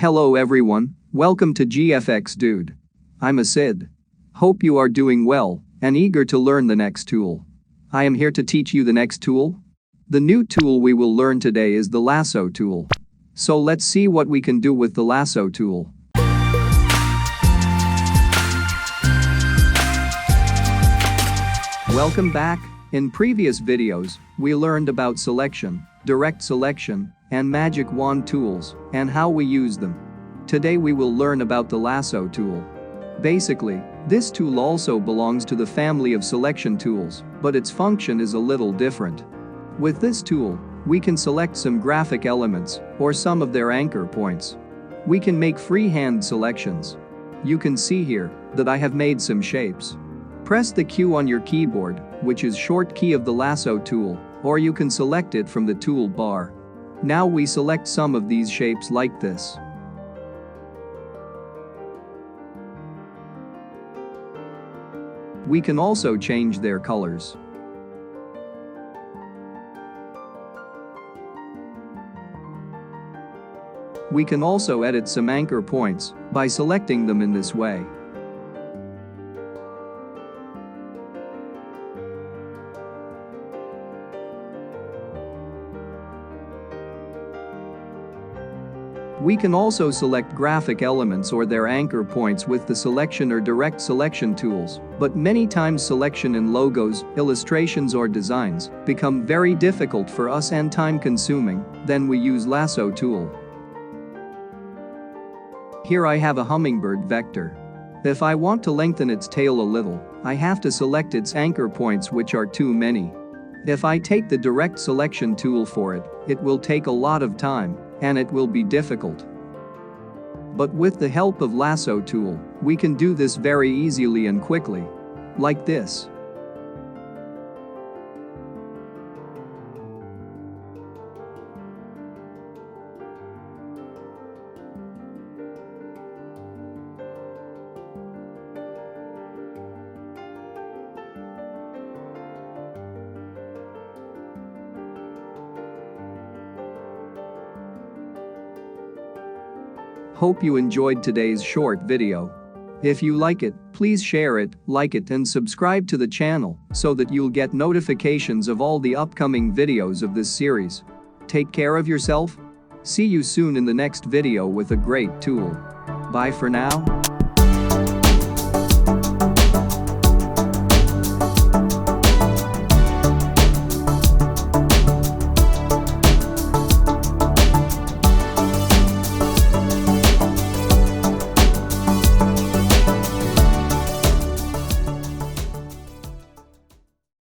Hello everyone, welcome to GFX Dude. I'm Asid. Hope you are doing well and eager to learn the next tool. I am here to teach you the next tool. The new tool we will learn today is the Lasso tool. So let's see what we can do with the Lasso tool. Welcome back. In previous videos, we learned about selection, direct selection, and magic wand tools, and how we use them. Today we will learn about the Lasso tool. Basically, this tool also belongs to the family of selection tools, but its function is a little different. With this tool, we can select some graphic elements, or some of their anchor points. We can make freehand selections. You can see here that I have made some shapes. Press the Q on your keyboard, which is short key of the Lasso tool, or you can select it from the tool bar. Now we select some of these shapes like this. We can also change their colors. We can also edit some anchor points by selecting them in this way. We can also select graphic elements or their anchor points with the selection or direct selection tools, but many times selection in logos, illustrations or designs become very difficult for us and time-consuming, then we use Lasso tool. Here I have a hummingbird vector. If I want to lengthen its tail a little, I have to select its anchor points, which are too many. If I take the direct selection tool for it, it will take a lot of time, and it will be difficult. But with the help of Lasso tool, we can do this very easily and quickly. Like this. Hope you enjoyed today's short video. If you like it, please share it, like it and subscribe to the channel so that you'll get notifications of all the upcoming videos of this series. Take care of yourself. See you soon in the next video with a great tool. Bye for now.